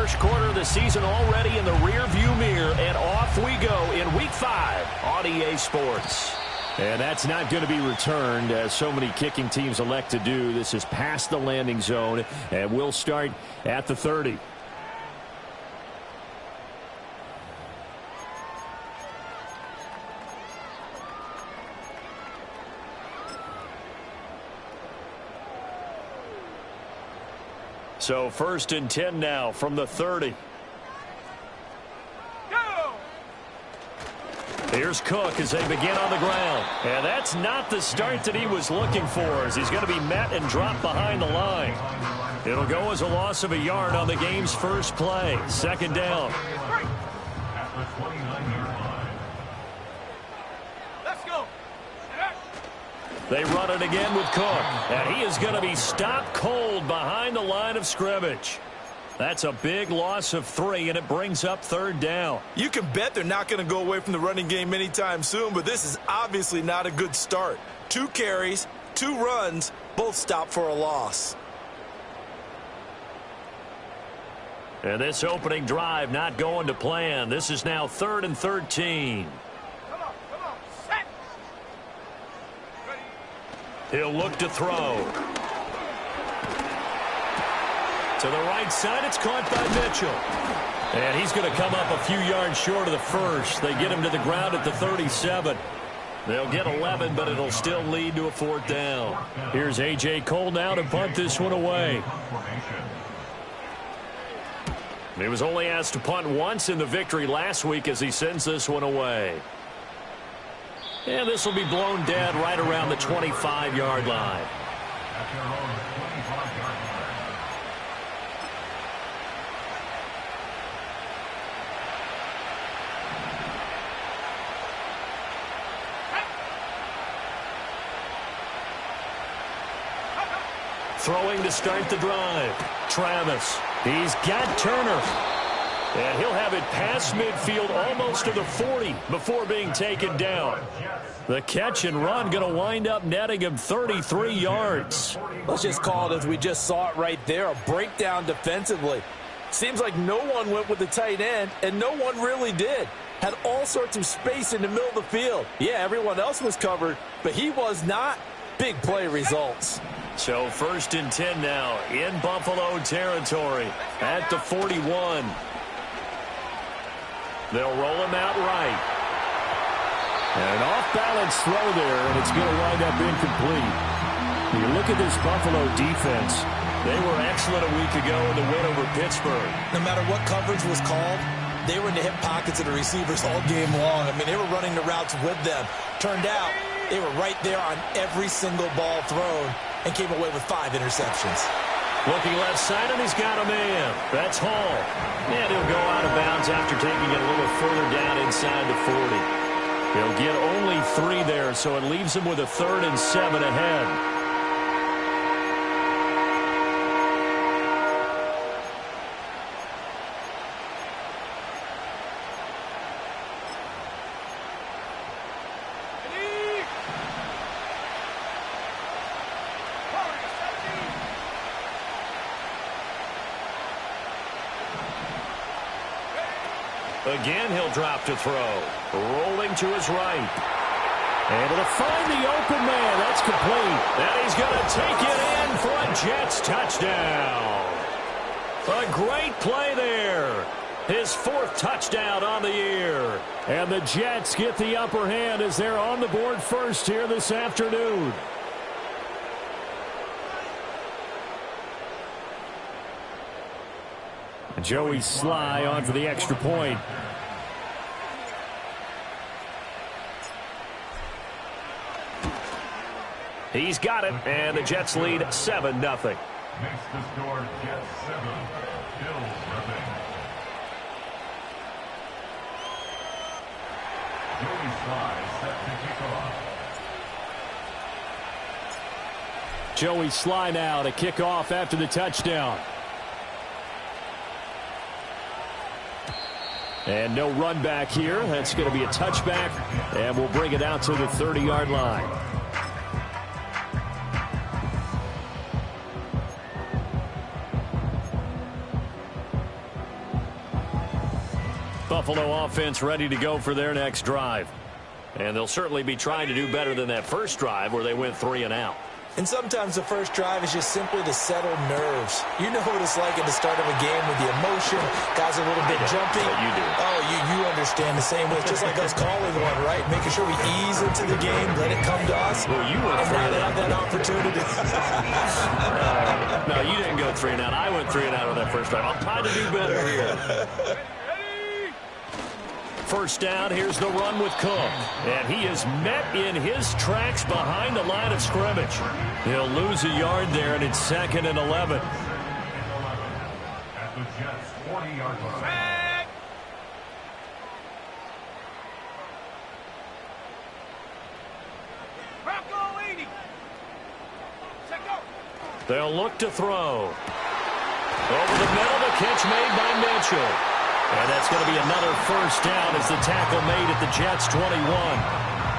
First quarter of the season already in the rearview mirror, and off we go in Week 5 on EA Sports. And that's not going to be returned, as so many kicking teams elect to do. This is past the landing zone, and we'll start at the 30. So 1st and 10 now from the 30. Go! Here's Cook as they begin on the ground. And that's not the start that he was looking for, as he's going to be met and dropped behind the line. It'll go as a loss of a yard on the game's first play. 2nd down. At the 29-yard line. Let's go. They run it again with Cook, and he is going to be stopped cold behind the line of scrimmage. That's a big loss of 3, and it brings up 3rd down. You can bet they're not going to go away from the running game anytime soon, but this is obviously not a good start. 2 carries, 2 runs, both stopped for a loss. And this opening drive not going to plan. This is now 3rd and 13. He'll look to throw. To the right side, it's caught by Mitchell. And he's going to come up a few yards short of the first. They get him to the ground at the 37. They'll get 11, but it'll still lead to a 4th down. Here's A.J. Cole now to punt this one away. He was only asked to punt once in the victory last week as he sends this one away. And this will be blown dead right around the 25-yard line. Throwing to start the drive. Travis. He's got Turner. And he'll have it past midfield almost to the 40 before being taken down. The catch and run going to wind up netting him 33 yards. Let's just call it as we just saw it right there, a breakdown defensively. Seems like no one went with the tight end, and no one really did. Had all sorts of space in the middle of the field. Yeah, everyone else was covered, but he was not. Big play results. So 1st and 10 now in Buffalo territory at the 41. They'll roll him out right. And an off-balance throw there, and it's going to wind up incomplete. You look at this Buffalo defense. They were excellent a week ago in the win over Pittsburgh. No matter what coverage was called, they were in the hip pockets of the receivers all game long. I mean, they were running the routes with them. Turned out they were right there on every single ball thrown and came away with 5 interceptions. Looking left side, and he's got a man. That's Hall. And he'll go out of bounds after taking it a little further down inside the 40. He'll get only 3 there, so it leaves him with a 3rd and 7 ahead. Again, he'll drop to throw. Rolling to his right. Able to find the open man. That's complete. And he's going to take it in for a Jets touchdown. A great play there. His 4th touchdown on the year. And the Jets get the upper hand as they're on the board first here this afternoon. Joey Sly on for the extra point. He's got it, and the Jets lead 7-0. Makes the score Jets 7, Bills nothing. Joey Sly set to kick off. Joey Sly now to kick off after the touchdown. And no run back here. That's going to be a touchback, and we'll bring it out to the 30-yard line. Buffalo offense ready to go for their next drive. And they'll certainly be trying to do better than that first drive where they went 3 and out. And sometimes the first drive is just simply to settle nerves. You know what it's like at the start of a game with the emotion. Guys are a little bit jumpy. You do. Oh, you understand the same way. It's just like us calling one, right? Making sure we ease into the game, let it come to us. Well, you went 3 and out. Have that opportunity. No, you didn't go 3 and out. I went 3 and out on that first drive. I'll try to do better here. First down, here's the run with Cook. And he is met in his tracks behind the line of scrimmage. He'll lose a yard there, and it's 2nd and 11. At the Jets' 40-yard line. They'll look to throw. Over the middle, the catch made by Mitchell. And that's going to be another first down as the tackle made at the Jets' 21.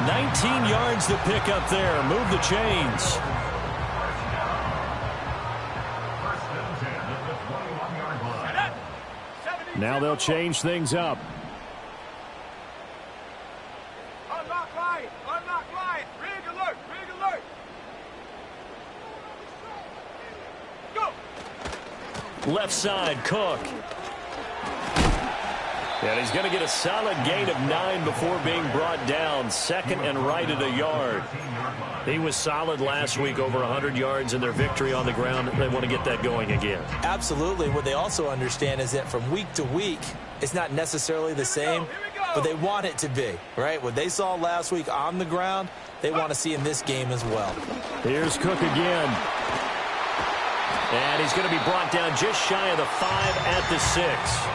19 yards to pick up there. Move the chains. First and 10 at the 21-yard line. Now they'll change things up. Unlock line. Rig alert. Go. Left side, Cook. And he's going to get a solid gain of 9 before being brought down. 2nd and right at a yard. He was solid last week, over 100 yards in their victory on the ground. They want to get that going again. Absolutely. What they also understand is that from week to week, it's not necessarily the same, but they want it to be, right? What they saw last week on the ground, they want to see in this game as well. Here's Cook again. And he's going to be brought down just shy of the 5 at the 6.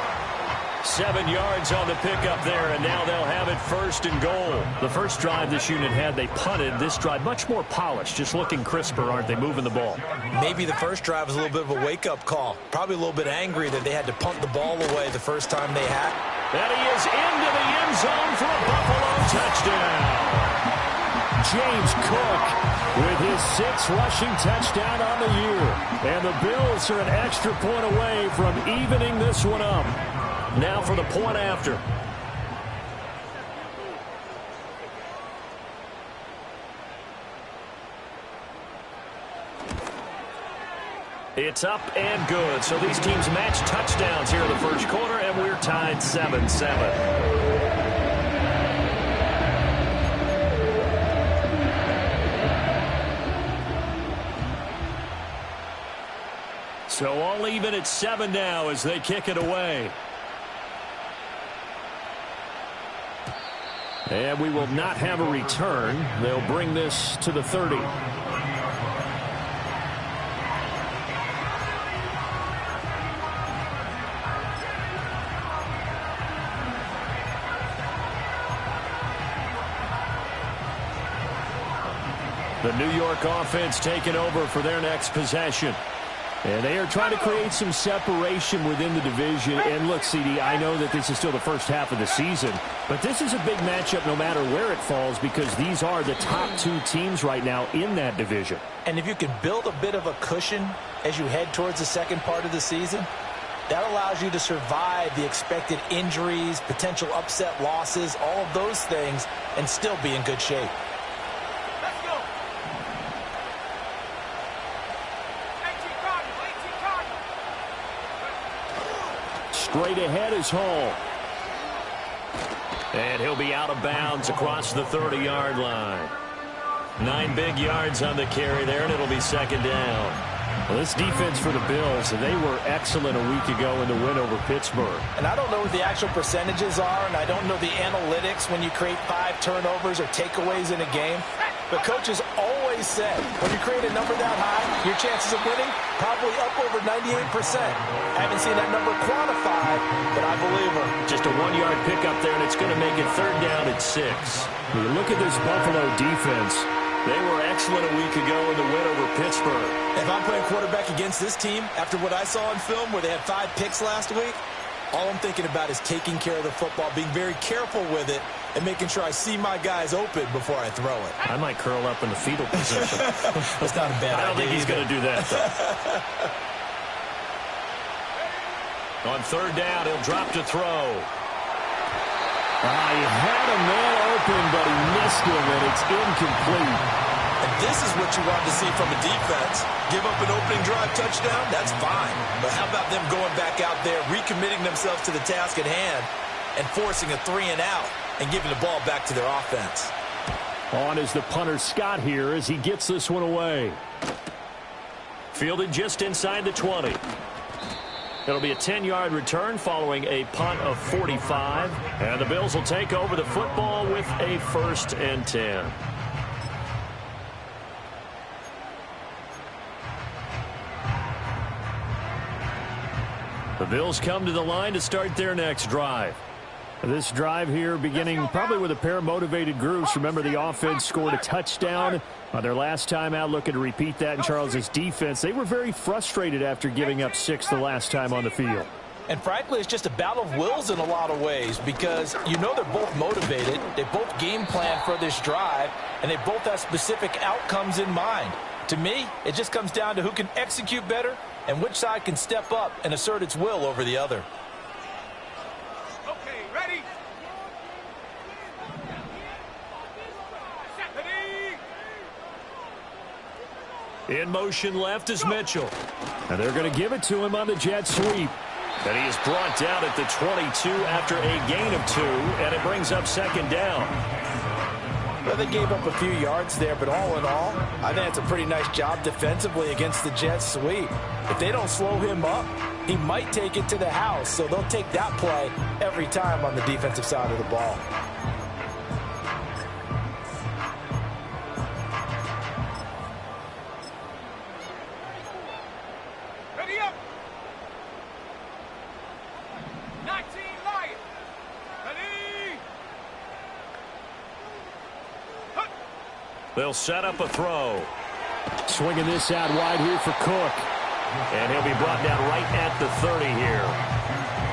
7 yards on the pickup there, and now they'll have it 1st and goal. The first drive this unit had, they punted. This drive, much more polished, just looking crisper, aren't they, moving the ball? Maybe the first drive was a little bit of a wake-up call. Probably a little bit angry that they had to punt the ball away the first time they had. And he is into the end zone for a Buffalo touchdown. James Cook with his 6th rushing touchdown on the year. And the Bills are an extra point away from evening this one up. Now for the point after. It's up and good. So these teams match touchdowns here in the first quarter, and we're tied 7-7. So all even at 7 now as they kick it away. And we will not have a return. They'll bring this to the 30. The New York offense taking over for their next possession. And they are trying to create some separation within the division. And look, CD, I know that this is still the first half of the season, but this is a big matchup no matter where it falls because these are the top 2 teams right now in that division. And if you can build a bit of a cushion as you head towards the second part of the season, that allows you to survive the expected injuries, potential upset losses, all of those things, and still be in good shape. Straight ahead is Hall. And he'll be out of bounds across the 30-yard line. 9 big yards on the carry there, and it'll be 2nd down. Well, this defense for the Bills, they were excellent a week ago in the win over Pittsburgh. And I don't know what the actual percentages are, and I don't know the analytics when you create 5 turnovers or takeaways in a game. But coaches always said, when you create a number that high, your chances of winning probably up over 98%. I haven't seen that number quantified, but I believe them. Just a 1-yard pickup there, and it's going to make it 3rd down at 6. When you look at this Buffalo defense, they were excellent a week ago in the win over Pittsburgh. If I'm playing quarterback against this team, after what I saw in film where they had 5 picks last week, all I'm thinking about is taking care of the football, being very careful with it, and making sure I see my guys open before I throw it. I might curl up in the fetal position. That's not a bad idea. I don't think he's going to do that, though. On 3rd down, he'll drop to throw. He had a man open, but he missed him, and it's incomplete. And this is what you want to see from a defense. Give up an opening drive touchdown, that's fine. But how about them going back out there, recommitting themselves to the task at hand, and forcing a 3-and-out and giving the ball back to their offense. On is the punter Scott here as he gets this one away. Fielded just inside the 20. It'll be a 10-yard return following a punt of 45. And the Bills will take over the football with a 1st and 10. The Bills come to the line to start their next drive. This drive here beginning probably with a pair of motivated groups. Remember, the offense scored a touchdown on their last time out, looking to repeat that in Charles' defense. They were very frustrated after giving up 6 the last time on the field. And frankly, it's just a battle of wills in a lot of ways because you know they're both motivated. They both game plan for this drive, and they both have specific outcomes in mind. To me, it just comes down to who can execute better and which side can step up and assert its will over the other. Okay, ready? In motion left is Mitchell. And they're going to give it to him on the jet sweep. And he is brought down at the 22 after a gain of 2, and it brings up 2nd down. Well, they gave up a few yards there, but all in all, I think it's a pretty nice job defensively against the jet sweep. If they don't slow him up, he might take it to the house, so they'll take that play every time on the defensive side of the ball. Ready up. 19 Lions. Ready. Hut. They'll set up a throw. Swinging this out wide here for Cook. And he'll be brought down right at the 30 here.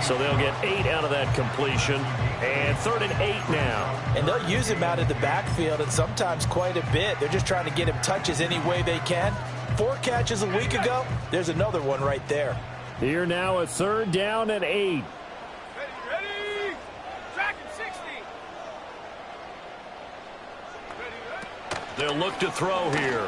So they'll get 8 out of that completion. And 3rd and 8 now. And they'll use him out of the backfield, and sometimes quite a bit. They're just trying to get him touches any way they can. 4 catches a week ago. There's another one right there. Here now a 3rd down and 8. Ready. Track at 60. Ready. They'll look to throw here.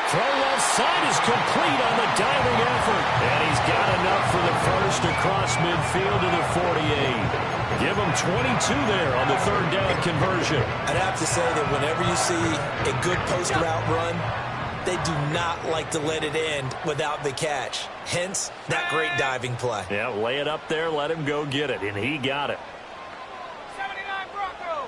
Throw left side is complete on the diving effort. And he's got enough for the 1st across midfield to the 48. Give him 22 there on the 3rd down conversion. I'd have to say that whenever you see a good post route run, they do not like to let it end without the catch. Hence, that great diving play. Yeah, lay it up there, let him go get it, and he got it. 79 Broncos.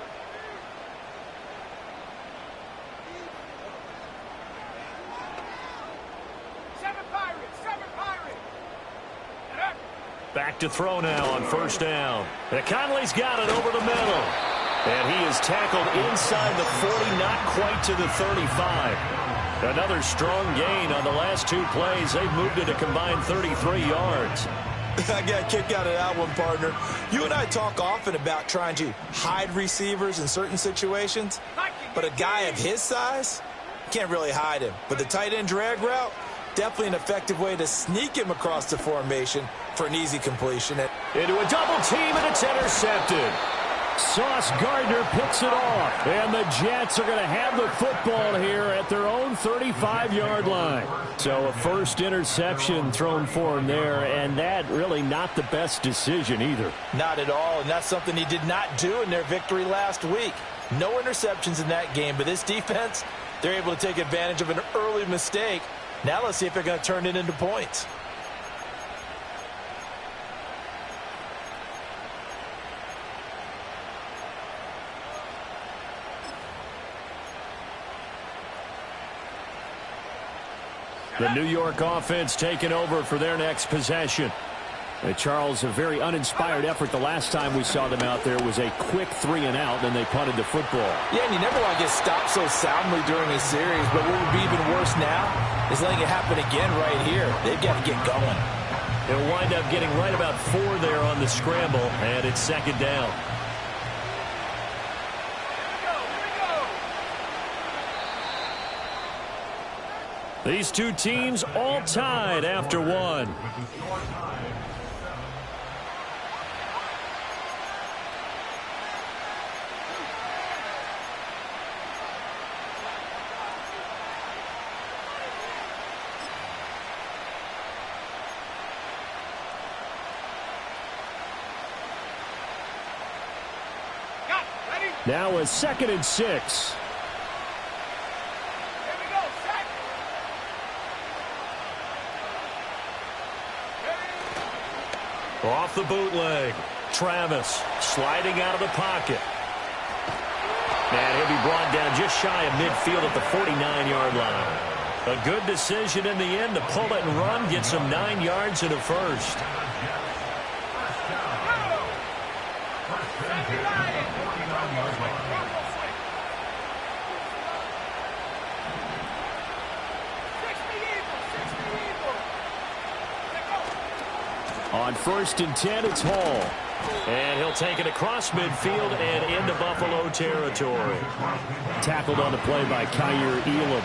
Seven Pirates. Back to throw now on 1st down. And Conley's got it over the middle. And he is tackled inside the 40, not quite to the 35. Another strong gain on the last 2 plays. They've moved it a combined 33 yards. I got a kick out of that one, partner. You and I talk often about trying to hide receivers in certain situations, but a guy of his size can't really hide him. But the tight end drag route, definitely an effective way to sneak him across the formation for an easy completion. Into a double team, and it's intercepted. Sauce Gardner picks it off, and the Jets are going to have the football here at their own 35-yard line. So a 1st interception thrown for him there, and that really not the best decision either. Not at all, and that's something he did not do in their victory last week. No interceptions in that game, but this defense, they're able to take advantage of an early mistake. Now let's see if they're going to turn it into points. The New York offense taking over for their next possession. Charles, a very uninspired effort the last time we saw them out there was a quick 3-and-out, and they punted the football. Yeah, and you never want to get stopped so soundly during a series, but what would be even worse now is letting it happen again right here. They've got to get going. They'll wind up getting right about 4 there on the scramble, and it's 2nd down. These 2 teams all tied after 1. Now a 2nd and 6. Here we go, set. Off the bootleg. Travis sliding out of the pocket. And he'll be brought down just shy of midfield at the 49-yard line. A good decision in the end to pull it and run, get some 9 yards and a first. On 1st and 10, it's Hall. And he'll take it across midfield and into Buffalo territory. Tackled on the play by Kyer Elam.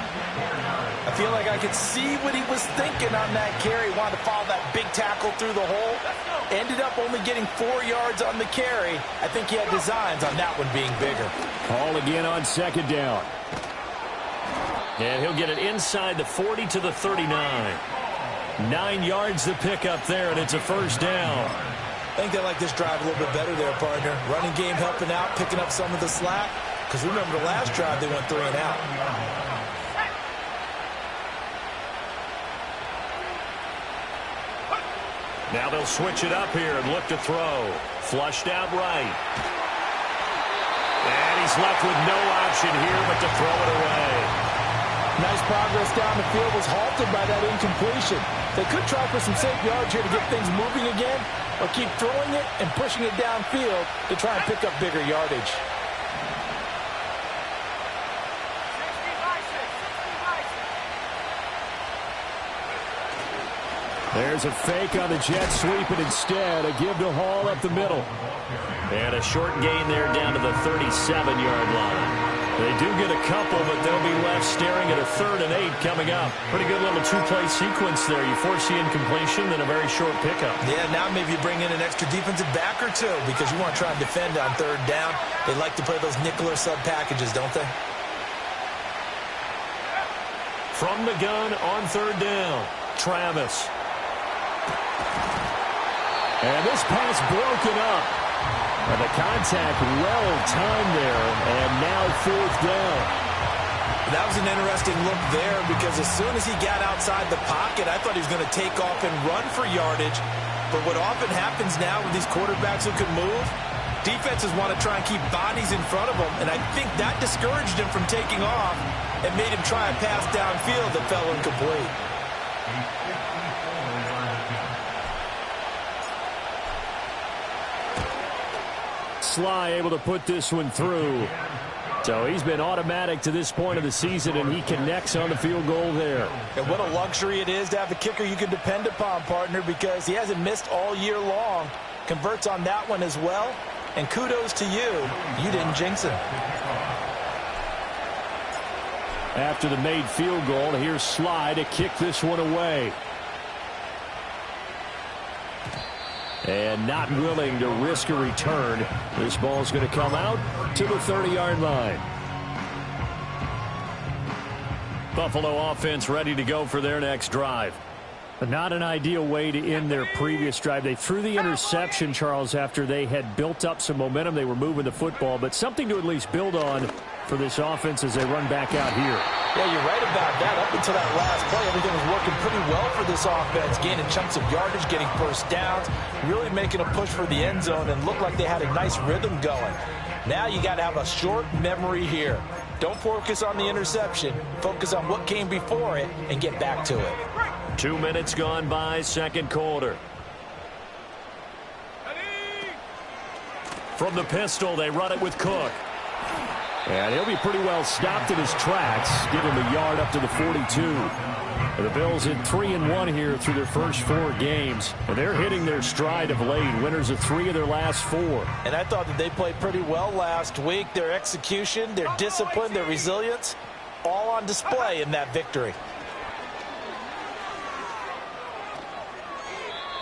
I feel like I could see what he was thinking on that carry. Wanted to follow that big tackle through the hole. Ended up only getting 4 yards on the carry. I think he had designs on that one being bigger. Hall again on 2nd down. And he'll get it inside the 40 to the 39. 9 yards to pick up there, and it's a first down. I think they like this drive a little bit better there, partner. Running game helping out, picking up some of the slack. Because remember the last drive, they went 3 and out. Now they'll switch it up here and look to throw. Flushed out right. And he's left with no option here but to throw it away. Nice progress down the field, was halted by that incompletion. They could try for some safe yards here to get things moving again, or keep throwing it and pushing it downfield to try and pick up bigger yardage. There's a fake on the jet sweep, and instead a give to Hall up the middle. And a short gain there down to the 37-yard line. They do get a couple, but they'll be left staring at a 3rd and 8 coming up. Pretty good little 2-play sequence there. You force the incompletion, then a very short pickup. Yeah, now maybe you bring in an extra defensive back or two because you want to try and defend on 3rd down. They like to play those nickel or sub packages, don't they? From the gun on 3rd down, Travis. And this pass broken up. And the contact well-timed there, and now 4th down. That was an interesting look there because as soon as he got outside the pocket, I thought he was going to take off and run for yardage. But what often happens now with these quarterbacks who can move, defenses want to try and keep bodies in front of them, and I think that discouraged him from taking off and made him try a pass downfield that fell incomplete. Sly able to put this one through. So he's been automatic to this point of the season, and he connects on the field goal there. And what a luxury it is to have a kicker you can depend upon, partner, because he hasn't missed all year long. Converts on that one as well. And kudos to you. You didn't jinx him. After the made field goal, here's Sly to kick this one away. And not willing to risk a return. This ball's going to come out to the 30-yard line. Buffalo offense ready to go for their next drive. But not an ideal way to end their previous drive. They threw the interception, Charles, after they had built up some momentum. They were moving the football, but something to at least build on for this offense as they run back out here. Yeah, you're right about that. Up until that last play, everything was working pretty well for this offense, gaining chunks of yardage, getting first downs, really making a push for the end zone, and looked like they had a nice rhythm going. Now you got to have a short memory here. Don't focus on the interception. Focus on what came before it and get back to it. 2 minutes gone by, 2nd quarter. From the pistol, they run it with Cook. And he'll be pretty well stopped in his tracks. Give him a yard up to the 42. And the Bills in 3-1 here through their first 4 games. And they're hitting their stride of late. Winners of 3 of their last 4. And I thought that they played pretty well last week. Their execution, their discipline, their resilience, all on display in that victory.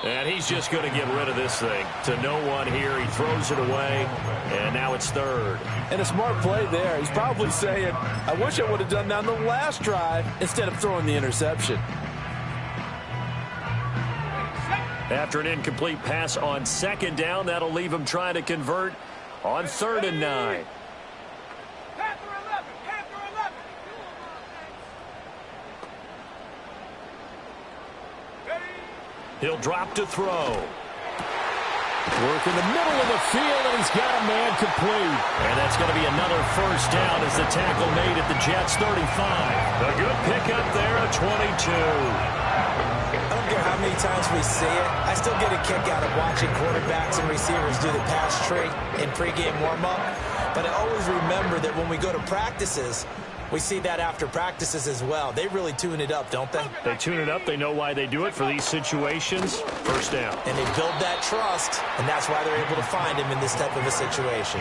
And he's just going to get rid of this thing. To no one here. He throws it away. And now it's 3rd. And a smart play there. He's probably saying, I wish I would have done that on the last drive instead of throwing the interception. After an incomplete pass on 2nd down, that'll leave him trying to convert on 3rd and 9. He'll drop to throw. Work in the middle of the field, and he's got a man complete. And that's going to be another first down as the tackle made at the Jets' 35. A good pickup there at 22. I don't care how many times we see it. I still get a kick out of watching quarterbacks and receivers do the pass tree in pregame warm-up. But I always remember that when we go to practices, we see that after practices as well. They really tune it up, don't they? They tune it up. They know why they do it for these situations. First down. And they build that trust, and that's why they're able to find him in this type of a situation.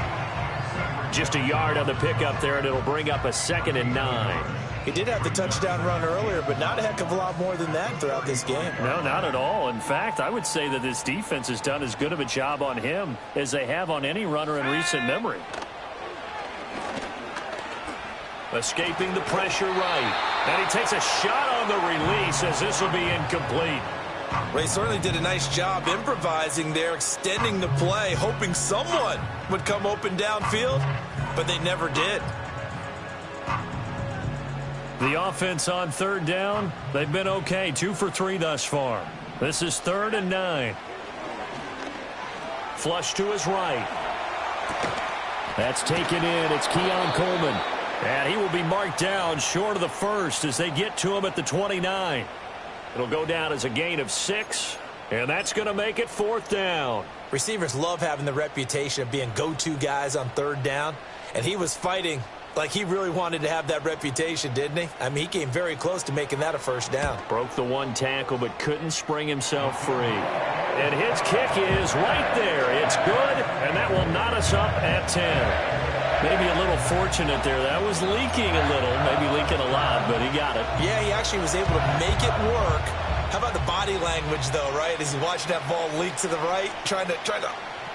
Just a yard on the pickup there, and it'll bring up a 2nd and 9. He did have the touchdown run earlier, but not a heck of a lot more than that throughout this game. No, not at all. In fact, I would say that this defense has done as good of a job on him as they have on any runner in recent memory. Escaping the pressure right. And he takes a shot on the release as this will be incomplete. Ray certainly did a nice job improvising there, extending the play, hoping someone would come open downfield, but they never did. The offense on 3rd down, they've been okay. 2 for 3 thus far. This is 3rd and 9. Flush to his right. That's taken in. It's Keon Coleman. And he will be marked down short of the first as they get to him at the 29. It'll go down as a gain of 6, and that's going to make it 4th down. Receivers love having the reputation of being go-to guys on 3rd down, and he was fighting like he really wanted to have that reputation, didn't he? I mean, he came very close to making that a first down. Broke the 1 tackle, but couldn't spring himself free. And his kick is right there. It's good, and that will knot us up at 10. Maybe a little fortunate there. That was leaking a little, maybe leaking a lot, but he got it. Yeah, he actually was able to make it work. How about the body language, though, right? As he watched that ball leak to the right, trying to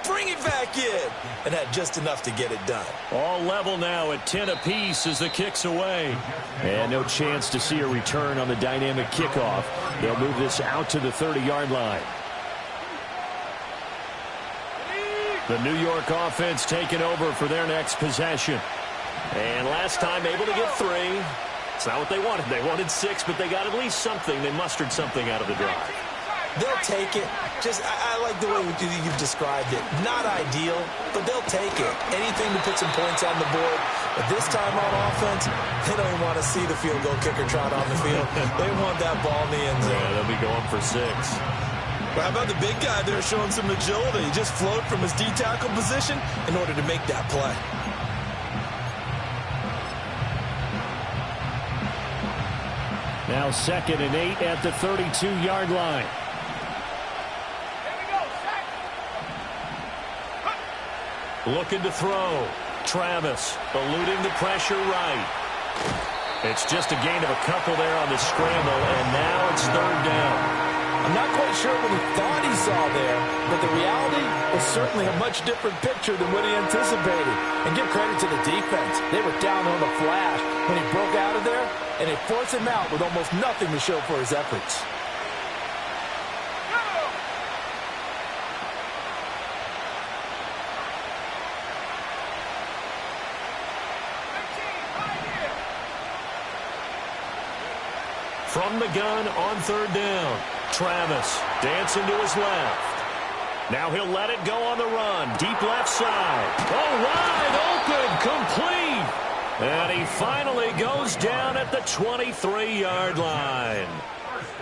bring it back in, and had just enough to get it done. All level now at 10 apiece as the kick's away. And no chance to see a return on the dynamic kickoff. They'll move this out to the 30-yard line. The New York offense taking over for their next possession. And last time able to get 3. It's not what they wanted. They wanted 6, but they got at least something. They mustered something out of the drive. They'll take it. I like the way you've described it. Not ideal, but they'll take it. Anything to put some points on the board. But this time on offense, they don't even want to see the field goal kicker trot on the field. They want that ball in the end zone. Yeah, they'll be going for 6. Well, how about the big guy there showing some agility? He just floated from his D-tackle position in order to make that play. Now 2nd and 8 at the 32-yard line. Looking to throw. Travis eluding the pressure right. It's just a gain of a couple there on the scramble, and now it's 3rd down. I'm not quite sure what he thought he saw there, but the reality was certainly a much different picture than what he anticipated. And give credit to the defense. They were down on the flash when he broke out of there, and they forced him out with almost nothing to show for his efforts. From the gun on 3rd down. Travis dancing to his left. Now he'll let it go on the run. Deep left side. Oh, wide open. Complete. And he finally goes down at the 23-yard line.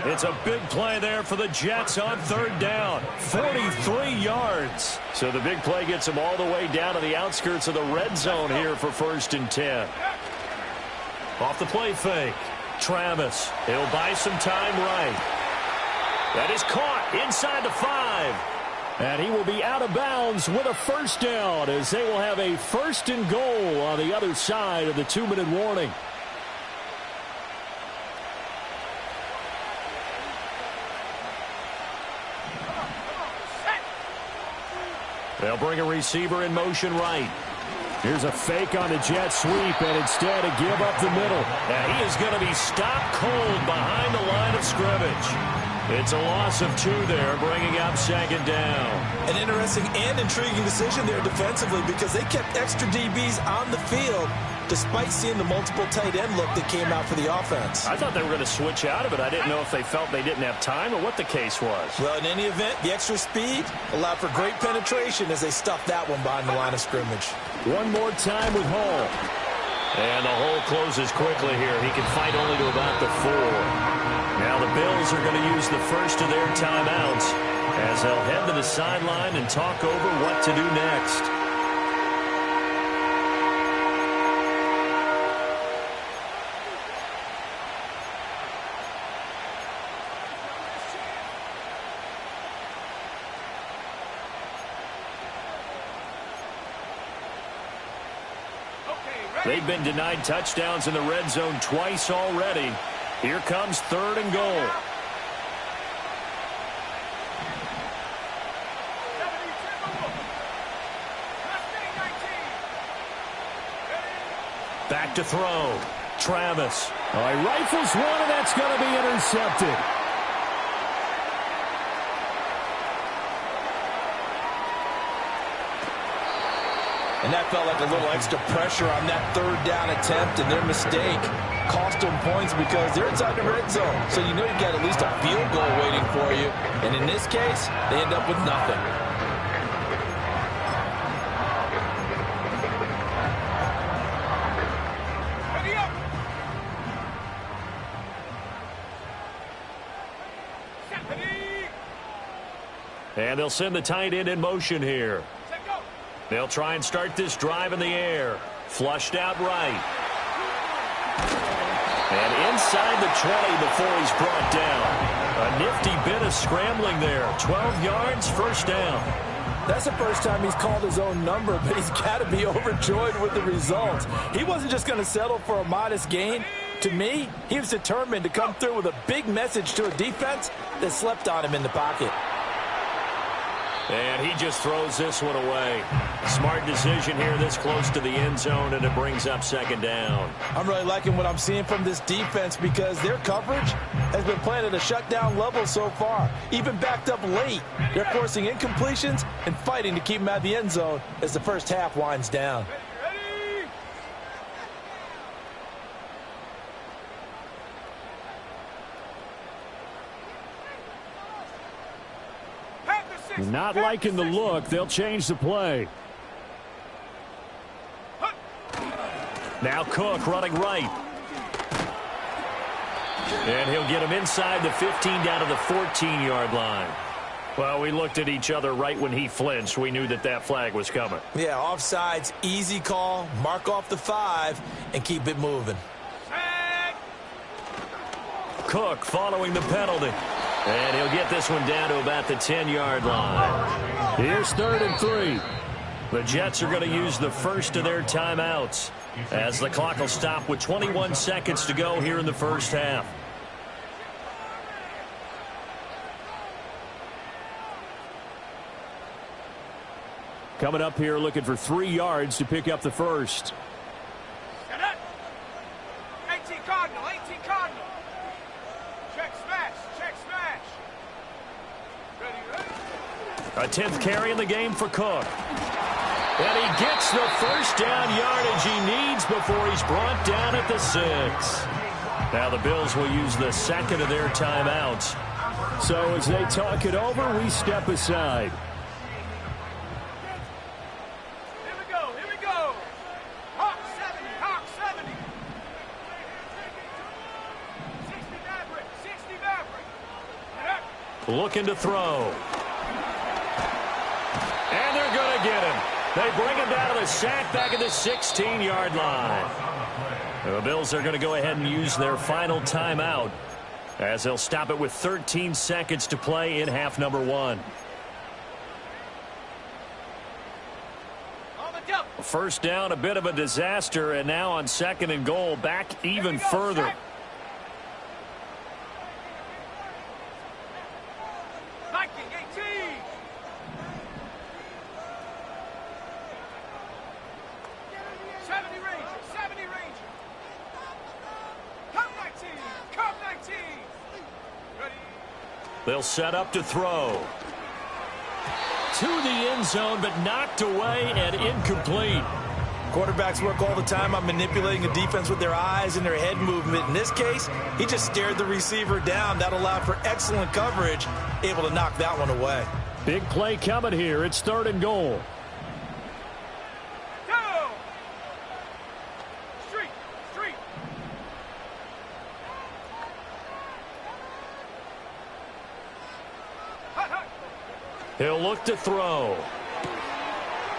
It's a big play there for the Jets on 3rd down. 43 yards. So the big play gets him all the way down to the outskirts of the red zone here for 1st and 10. Off the play fake. Travis, he'll buy some time right. That is caught inside the 5. And he will be out of bounds with a first down as they will have a 1st and goal on the other side of the 2-minute warning. They'll bring a receiver in motion right. Here's a fake on the jet sweep, and instead a give up the middle. And he is going to be stopped cold behind the line of scrimmage. It's a loss of 2 there, bringing up 2nd down. An interesting and intriguing decision there defensively because they kept extra DBs on the field despite seeing the multiple tight end look that came out for the offense. I thought they were going to switch out of it. I didn't know if they felt they didn't have time or what the case was. Well, in any event, the extra speed allowed for great penetration as they stuffed that one behind the line of scrimmage. One more time with Hall. And the hole closes quickly here. He can fight only to about the 4. Now the Bills are going to use the first of their timeouts as they'll head to the sideline and talk over what to do next. They've been denied touchdowns in the red zone twice already. Here comes 3rd and goal. Back to throw. Travis. He rifles one, and that's going to be intercepted. And that felt like a little extra pressure on that 3rd down attempt, and their mistake cost them points because they're inside the red zone. So you know you've got at least a field goal waiting for you. And in this case, they end up with nothing. And they'll send the tight end in motion here. They'll try and start this drive in the air. Flushed out right. And inside the 20 before he's brought down. A nifty bit of scrambling there. 12 yards, first down. That's the first time he's called his own number, but he's got to be overjoyed with the results. He wasn't just going to settle for a modest gain. To me, he was determined to come through with a big message to a defense that slept on him in the pocket. And he just throws this one away. Smart decision here this close to the end zone, and it brings up 2nd down. I'm really liking what I'm seeing from this defense because their coverage has been playing at a shutdown level so far. Even backed up late, they're forcing incompletions and fighting to keep them out of the end zone as the first half winds down. Not liking the look. They'll change the play. Now Cook running right. And he'll get him inside the 15 down to the 14-yard line. Well, we looked at each other right when he flinched. We knew that that flag was coming. Yeah, offsides, easy call. Mark off the 5 and keep it moving. Cook following the penalty. And he'll get this one down to about the 10-yard line. Here's 3rd and 3. The Jets are going to use the first of their timeouts as the clock will stop with 21 seconds to go here in the first half. Coming up here looking for 3 yards to pick up the first. 18 Cardinal, 18 Cardinal. Check smash, check smash. Ready. A 10th carry in the game for Cook. And he gets the first down yardage he needs before he's brought down at the 6. Now the Bills will use the second of their timeouts. So as they talk it over, we step aside. Here we go, here we go. Hawk 70, Hawk 70. 60 Maverick, 60 Maverick. Looking to throw. And they're going to get him. They bring him down to the sack back at the 16-yard line. The Bills are going to go ahead and use their final timeout as they'll stop it with 13 seconds to play in half number 1. First down, a bit of a disaster, and now on 2nd and goal, back even further. They'll set up to throw. To the end zone, but knocked away and incomplete. Quarterbacks work all the time on manipulating a defense with their eyes and their head movement. In this case, he just stared the receiver down. That allowed for excellent coverage, able to knock that one away. Big play coming here. It's 3rd and goal. He'll look to throw.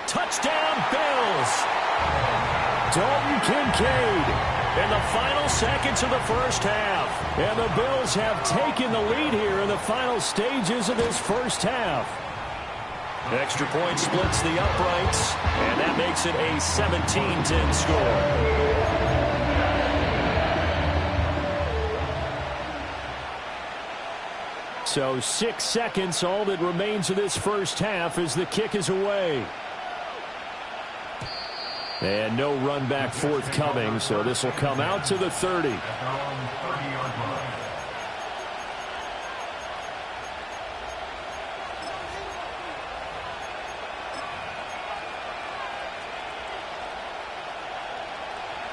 Touchdown, Bills. Dalton Kincaid in the final seconds of the first half. And the Bills have taken the lead here in the final stages of this first half. Extra point splits the uprights, and that makes it a 17-10 score. So 6 seconds, all that remains of this first half as the kick is away. And no run back forthcoming, so this will come out to the 30.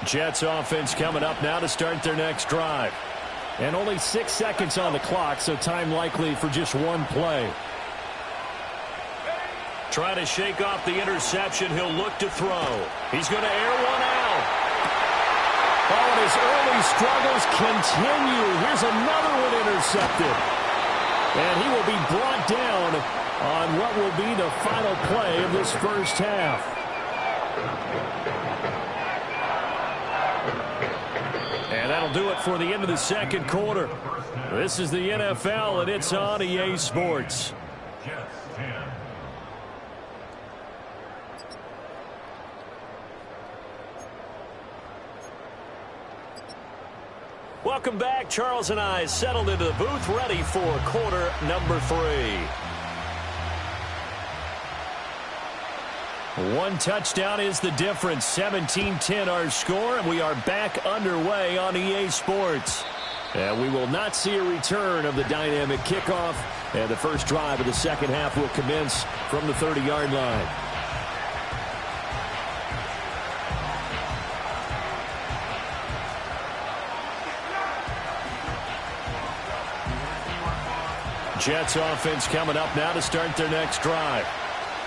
Jets offense coming up now to start their next drive. And only 6 seconds on the clock, so time likely for just one play. Trying to shake off the interception. He'll look to throw. He's going to air one out. Oh, and his early struggles continue. Here's another one intercepted. And he will be brought down on what will be the final play of this first half. And that'll do it for the end of the second quarter. This is the NFL, and it's on EA Sports. Welcome back. Charles and I settled into the booth, ready for quarter number 3. One touchdown is the difference. 17-10 our score, and we are back underway on EA Sports. And we will not see a return of the dynamic kickoff, and the first drive of the second half will commence from the 30-yard line. Jets offense coming up now to start their next drive.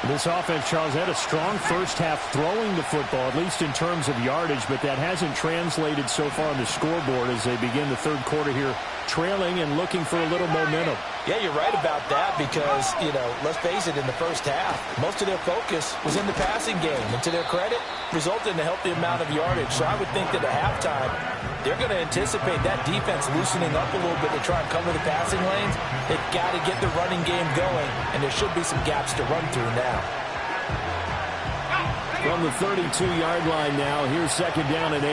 This offense, Charles, had a strong first half throwing the football, at least in terms of yardage, but that hasn't translated so far on the scoreboard as they begin the third quarter here, trailing and looking for a little momentum. Yeah, you're right about that because, let's face it, in the first half, most of their focus was in the passing game. And to their credit, resulted in a healthy amount of yardage. So I would think that at halftime, they're going to anticipate that defense loosening up a little bit to try and cover the passing lanes. They've got to get the running game going, and there should be some gaps to run through now. From the 32-yard line now, here's second down and 8.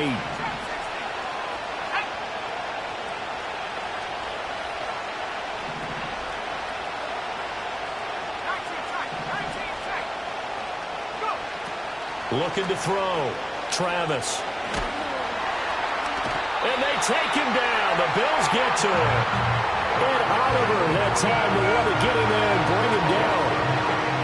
Looking to throw. Travis. And they take him down. The Bills get to him. And Oliver had time to want to get him there and bring him down.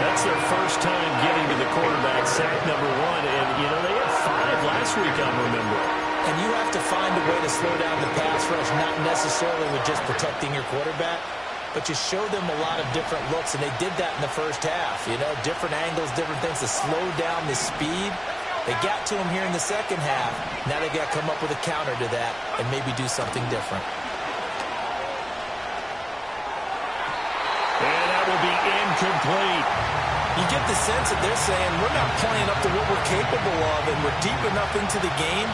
That's their first time getting to the quarterback, sack number 1. And, they had 5 last week, I'm remembering. And you have to find a way to slow down the pass rush, not necessarily with just protecting your quarterback, but you show them a lot of different looks, and they did that in the first half. Different angles, different things to slow down the speed. They got to him here in the second half. Now they got to come up with a counter to that and maybe do something different. And that will be incomplete. You get the sense that they're saying we're not playing up to what we're capable of, and we're deep enough into the game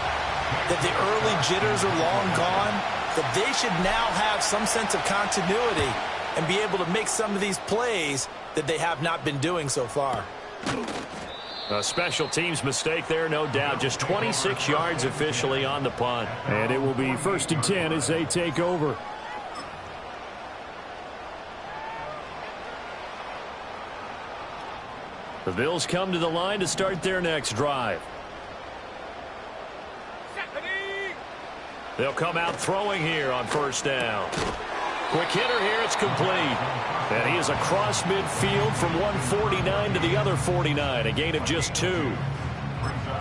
that the early jitters are long gone, that they should now have some sense of continuity and be able to make some of these plays that they have not been doing so far. A special teams mistake there, no doubt. Just 26 yards officially on the punt. And it will be 1st and 10 as they take over. The Bills come to the line to start their next drive. They'll come out throwing here on first down. Quick hitter here, it's complete. And he is across midfield from 149 to the other 49, a gain of just 2.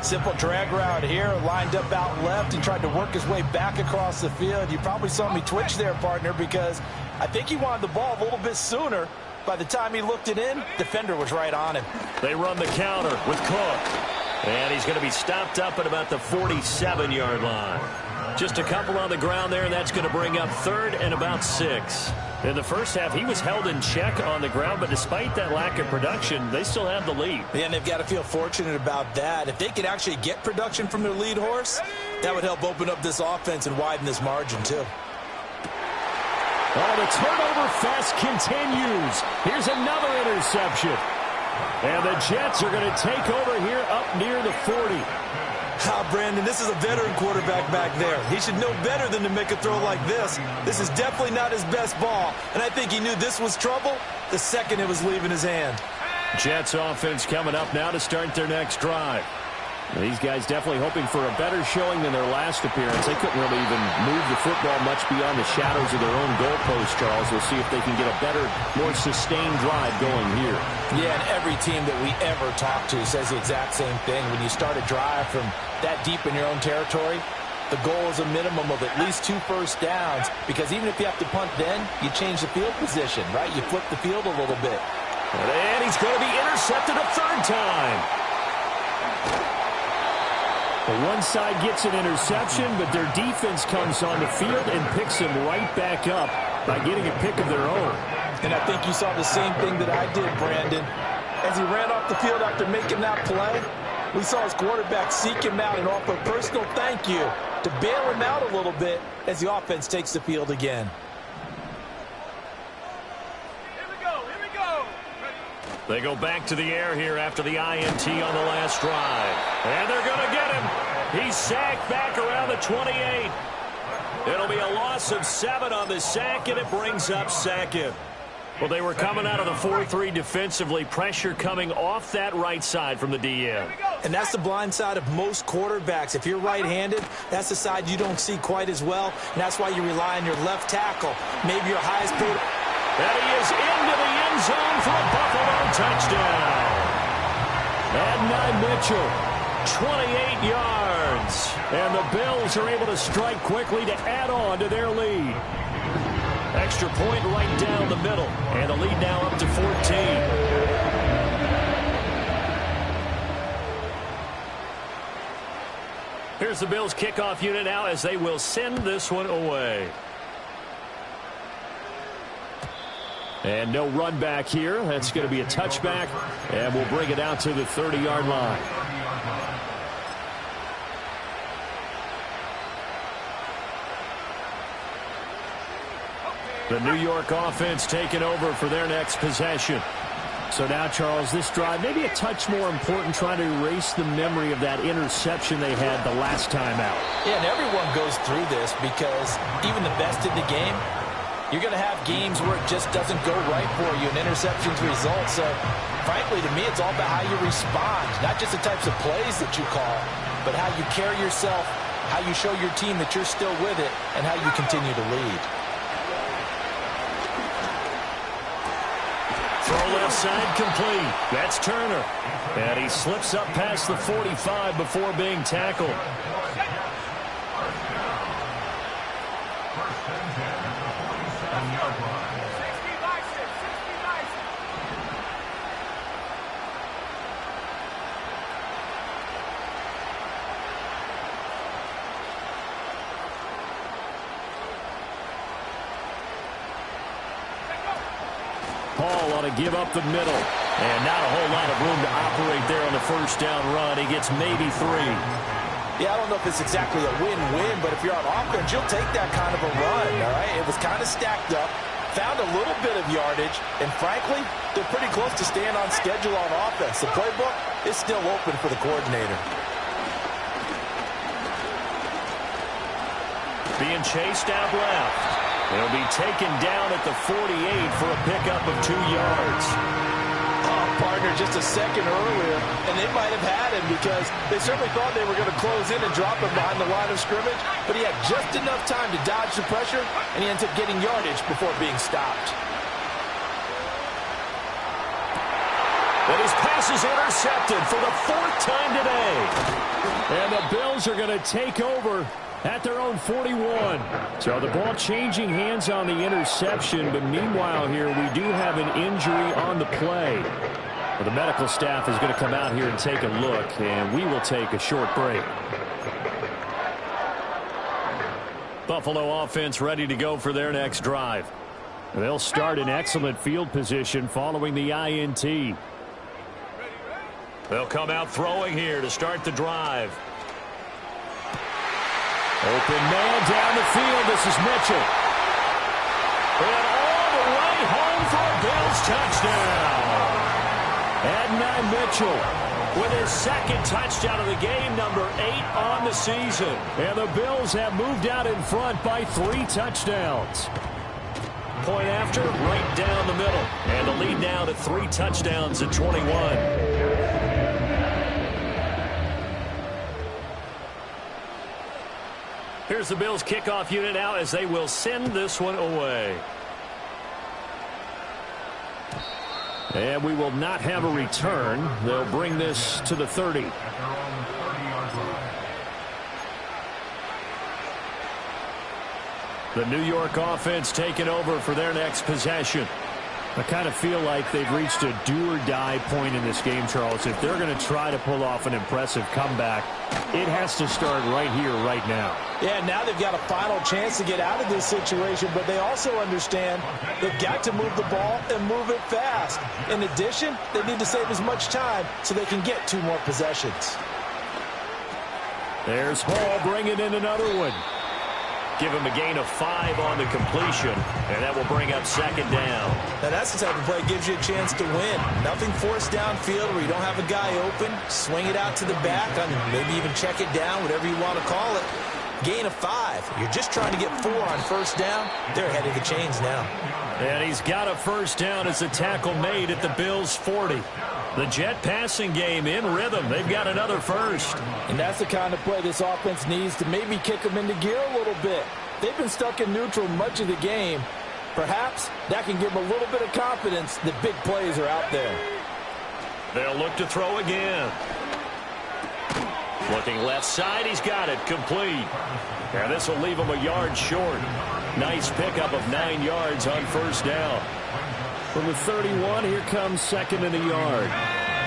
Simple drag route here, lined up out left and tried to work his way back across the field. You probably saw me twitch there, partner, because I think he wanted the ball a little bit sooner. By the time he looked it in, defender was right on him. They run the counter with Cook. And he's going to be stopped up at about the 47-yard line. Just a couple on the ground there, and that's going to bring up 3rd and about 6. In the first half, he was held in check on the ground, but despite that lack of production, they still have the lead. Yeah, and they've got to feel fortunate about that. If they could actually get production from their lead horse, that would help open up this offense and widen this margin, too. Oh, the turnover fest continues. Here's another interception. And the Jets are going to take over here up near the 40. Brandon, this is a veteran quarterback back there. He should know better than to make a throw like this. This is definitely not his best ball, and I think he knew this was trouble the second it was leaving his hand. Jets offense coming up now to start their next drive. These guys definitely hoping for a better showing than their last appearance. They couldn't really even move the football much beyond the shadows of their own goalpost, Charles. We'll see if they can get a better, more sustained drive going here. Yeah, and every team that we ever talk to says the exact same thing. When you start a drive from that deep in your own territory, the goal is a minimum of at least 2 first downs, because even if you have to punt then, you change the field position, right? You flip the field a little bit. And he's going to be intercepted a 3rd time. Well, one side gets an interception, but their defense comes on the field and picks them right back up by getting a pick of their own. And I think you saw the same thing that I did, Brandon. As he ran off the field after making that play, we saw his quarterback seek him out and offer a personal thank you to bail him out a little bit as the offense takes the field again. They go back to the air here after the INT on the last drive. And they're going to get him. He's sacked back around the 28. It'll be a loss of 7 on the sack, and it brings up 2nd. Well, they were coming out of the 4-3 defensively. Pressure coming off that right side from the DM. And that's the blind side of most quarterbacks. If you're right-handed, that's the side you don't see quite as well. And that's why you rely on your left tackle. Maybe your highest paid. And he is into the end zone for a Buffalo touchdown. Adonai Mitchell, 28 yards. And the Bills are able to strike quickly to add on to their lead. Extra point right down the middle. And the lead now up to 14. Here's the Bills kickoff unit now as they will send this one away. And no run back here. That's going to be a touchback. And we'll bring it out to the 30-yard line. The New York offense taking over for their next possession. So now, Charles, this drive maybe a touch more important, trying to erase the memory of that interception they had the last time out. Yeah, and everyone goes through this because even the best in the game, you're going to have games where it just doesn't go right for you, and interceptions result. So, frankly, to me, it's all about how you respond, not just the types of plays that you call, but how you carry yourself, how you show your team that you're still with it, and how you continue to lead. Throw left side complete. That's Turner. And he slips up past the 45 before being tackled. Paul ought to give up the middle. And not a whole lot of room to operate there on the first down run. He gets maybe 3. Yeah, I don't know if it's exactly a win-win, but if you're on offense, you'll take that kind of a run, all right? It was kind of stacked up, found a little bit of yardage, and frankly, they're pretty close to staying on schedule on offense. The playbook is still open for the coordinator. Being chased out left. He'll be taken down at the 48 for a pickup of 2 yards. Oh, partner, just a second earlier, and they might have had him because they certainly thought they were going to close in and drop him behind the line of scrimmage, but he had just enough time to dodge the pressure, and he ends up getting yardage before being stopped. And his pass This is intercepted for the 4th time today. And the Bills are going to take over at their own 41. So the ball changing hands on the interception, but meanwhile here we do have an injury on the play. Well, the medical staff is going to come out here and take a look, and we will take a short break. Buffalo offense ready to go for their next drive. They'll start in excellent field position following the INT. They'll come out throwing here to start the drive. Open man down the field. This is Mitchell. And all the way home for a Bills touchdown. Adonai Mitchell with his 2nd touchdown of the game, number 8 on the season. And the Bills have moved out in front by 3 touchdowns. Point after, right down the middle. And the lead now to 3 touchdowns at 21. Here's the Bills kickoff unit out as they will send this one away. And we will not have a return. They'll bring this to the 30. The New York offense taking over for their next possession. I kind of feel like they've reached a do-or-die point in this game, Charles. If they're going to try to pull off an impressive comeback, it has to start right here, right now. Yeah, now they've got a final chance to get out of this situation, but they also understand they've got to move the ball and move it fast. In addition, they need to save as much time so they can get 2 more possessions. There's Hall bringing in another one. Give him a gain of 5 on the completion, and that will bring up 2nd down. Now that's the type of play that gives you a chance to win. Nothing forced downfield where you don't have a guy open. Swing it out to the back, maybe even check it down, whatever you want to call it. Gain of 5. You're just trying to get 4 on 1st down. They're ahead of the chains now. And he's got a 1st down as the tackle made at the Bills' 40. The Jet passing game in rhythm. They've got another 1st. And that's the kind of play this offense needs to maybe kick them into gear a little bit. They've been stuck in neutral much of the game. Perhaps that can give them a little bit of confidence that big plays are out there. They'll look to throw again. Looking left side, he's got it, complete. And this will leave him a yard short. Nice pickup of 9 yards on 1st down. From the 31, here comes 2nd and a yard.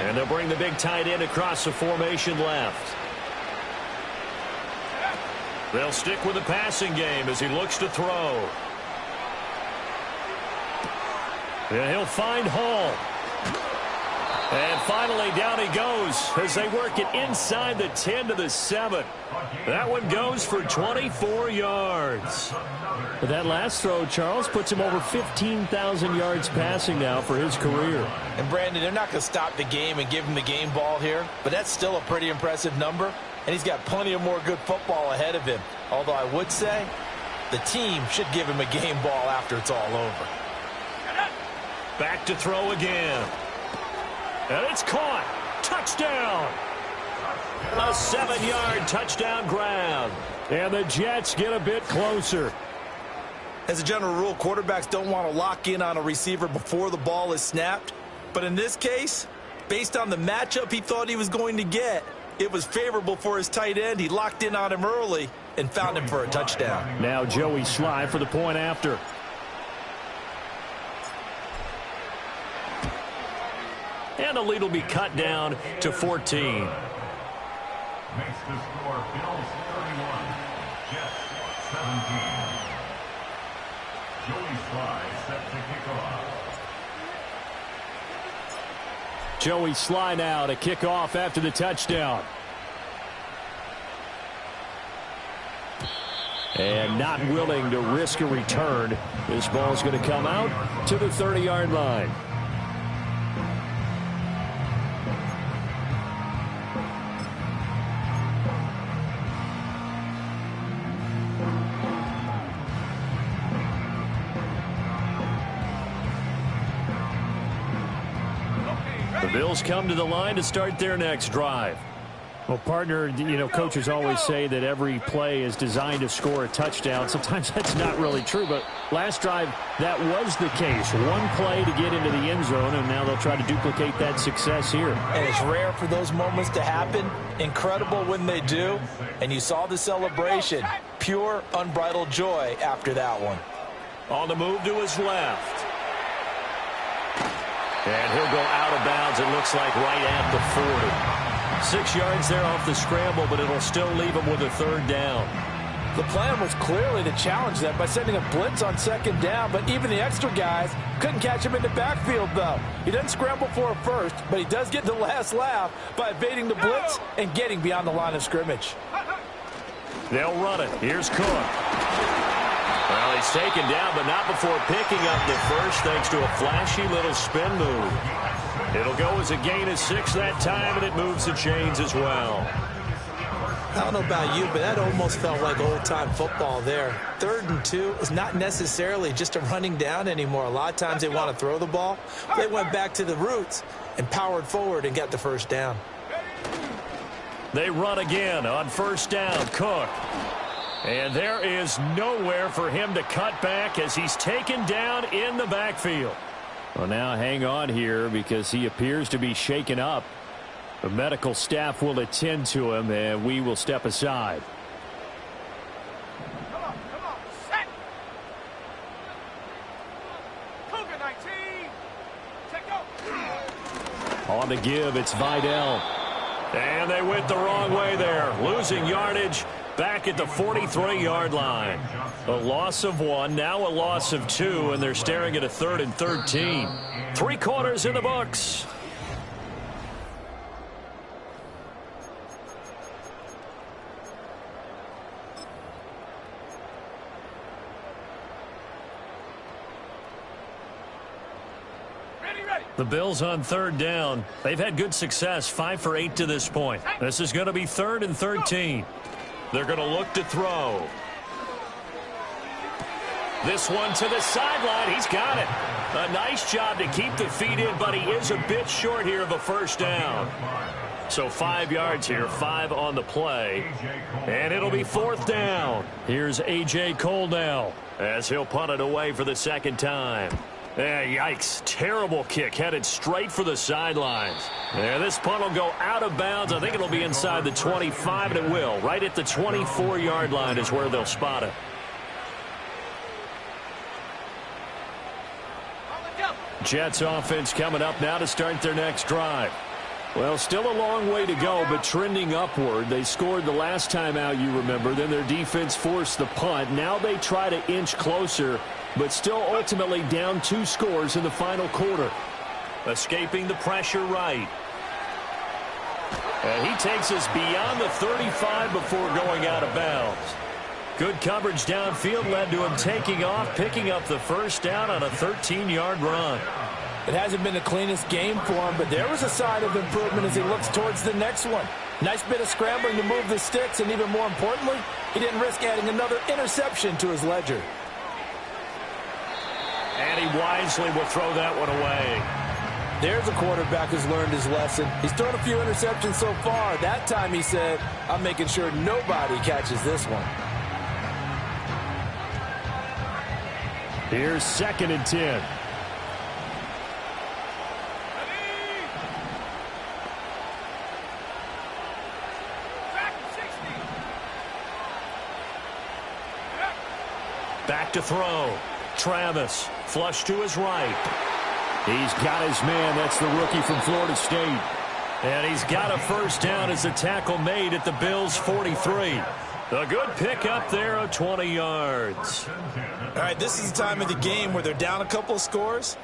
And they'll bring the big tight end across the formation left. They'll stick with the passing game as he looks to throw. And he'll find Hall. And finally, down he goes as they work it inside the 10 to the 7. That one goes for 24 yards. But that last throw, Charles, puts him over 15,000 yards passing now for his career. And, Brandon, they're not going to stop the game and give him the game ball here, but that's still a pretty impressive number, and he's got plenty of more good football ahead of him. Although I would say the team should give him a game ball after it's all over. Back to throw again. And it's caught. Touchdown. A 7-yard touchdown grab. And the Jets get a bit closer. As a general rule, quarterbacks don't want to lock in on a receiver before the ball is snapped. But in this case, based on the matchup he thought he was going to get, it was favorable for his tight end. He locked in on him early and found him for a touchdown. Now Joey Sly for the point after. And the lead will be cut down to 14. Makes the score Bills 31, Jets 17. Joey Sly set to kick off. Joey Sly now to kick off after the touchdown. And not willing to risk a return. This ball's going to come out to the 30-yard line. The Bills come to the line to start their next drive. Well, partner, coaches always say that every play is designed to score a touchdown. Sometimes that's not really true, but last drive, that was the case. One play to get into the end zone, and now they'll try to duplicate that success here. And it's rare for those moments to happen. Incredible when they do. And you saw the celebration. Pure, unbridled joy after that one. On the move to his left. And he'll go out of bounds, it looks like, right at the 40. 6 yards there off the scramble, but it'll still leave him with a third down. The plan was clearly to challenge that by sending a blitz on second down, but even the extra guys couldn't catch him in the backfield, though. He doesn't scramble for a first, but he does get the last laugh by evading the blitz and getting beyond the line of scrimmage. They'll run it. Here's Cook. Well, he's taken down, but not before picking up the first, thanks to a flashy little spin move. It'll go as a gain of 6 that time, and it moves the chains as well. I don't know about you, but that almost felt like old-time football there. 3rd and 2 is not necessarily just a running down anymore. A lot of times they want to throw the ball. They went back to the roots and powered forward and got the first down. They run again on first down. Cook. And there is nowhere for him to cut back as he's taken down in the backfield. Well, now hang on here because he appears to be shaken up. The medical staff will attend to him, and we will step aside. Come on, set. Cougar 19. Take go. On the give, it's Vidal. And they went the wrong way there, losing yardage back at the 43-yard line. A loss of 1, now a loss of 2, and they're staring at a 3rd and 13. 3 quarters in the books. The Bills on 3rd down. They've had good success, 5 for 8 to this point. This is going to be 3rd and 13. They're going to look to throw. This one to the sideline. He's got it. A nice job to keep the feet in, but he is a bit short here of a first down. So 5 yards here, 5 on the play. And it'll be 4th down. Here's A.J. Cole now as he'll punt it away for the 2nd time. Yikes. Terrible kick headed straight for the sidelines. This punt will go out of bounds. I think it'll be inside the 25, and it will. Right at the 24-yard line is where they'll spot it. Jets offense coming up now to start their next drive. Well, still a long way to go, but trending upward. They scored the last time out, you remember. Then their defense forced the punt. Now they try to inch closer, but still ultimately down 2 scores in the final quarter. Escaping the pressure right. And he takes us beyond the 35 before going out of bounds. Good coverage downfield led to him taking off, picking up the first down on a 13-yard run. It hasn't been the cleanest game for him, but there was a sign of improvement as he looks towards the next one. Nice bit of scrambling to move the sticks, and even more importantly, he didn't risk adding another interception to his ledger. And he wisely will throw that one away. There's a quarterback who's learned his lesson. He's thrown a few interceptions so far. That time he said, I'm making sure nobody catches this one. Here's 2nd and 10. Back to throw. Travis, flush to his right. He's got his man. That's the rookie from Florida State. And he's got a first down as the tackle made at the Bills' 43. A good pickup there of 20 yards. All right, this is the time of the game where they're down a couple of scores,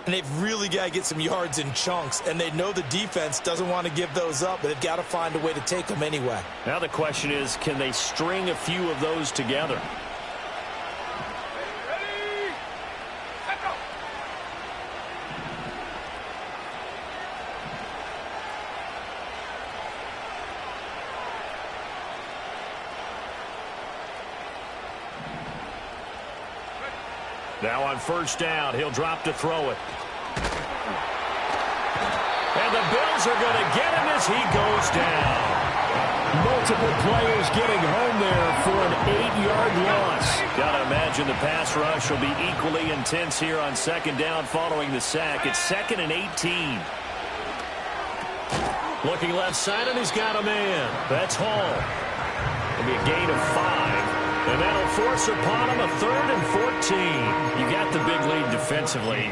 and they've really got to get some yards in chunks, and they know the defense doesn't want to give those up, but they've got to find a way to take them anyway. Now the question is, can they string a few of those together? Now on first down, he'll drop to throw it. And the Bills are going to get him as he goes down. Multiple players getting home there for an 8-yard loss. Gotta imagine the pass rush will be equally intense here on second down following the sack. It's 2nd and 18. Looking left side, and he's got a man. That's Hall. It'll be a gain of 5. And that'll force upon him a 3rd and 14. You got the big lead defensively.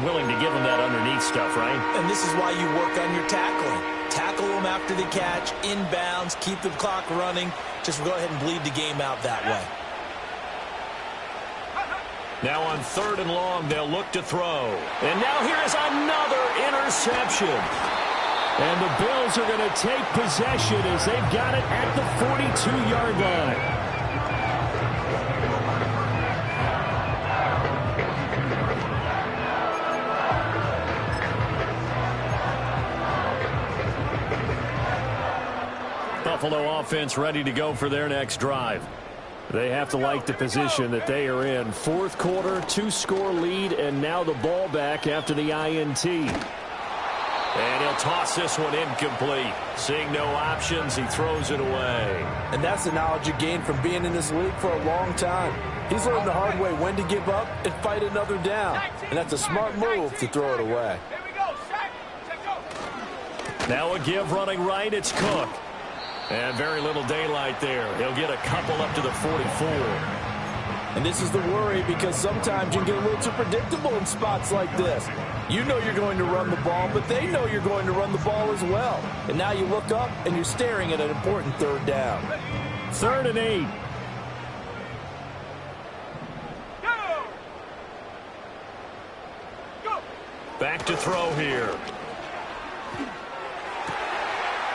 Willing to give him that underneath stuff, right? And this is why you work on your tackling. Tackle them after the catch, inbounds, keep the clock running. Just go ahead and bleed the game out that way. Now on 3rd and long, they'll look to throw. And now here is another interception. And the Bills are going to take possession as they've got it at the 42-yard line. Buffalo offense ready to go for their next drive. They have to like the position that they are in. 4th quarter, 2-score lead, and now the ball back after the INT. And he'll toss this one incomplete. Seeing no options, he throws it away. And that's the knowledge you gain from being in this league for a long time. He's learned the hard way when to give up and fight another down. And that's a smart move to throw it away. Now a give running right, it's Cook. And very little daylight there. He'll get a couple up to the 44. And this is the worry because sometimes you can get a little too predictable in spots like this. You know you're going to run the ball, but they know you're going to run the ball as well. And now you look up and you're staring at an important 3rd down. 3rd and 8. Back to throw here.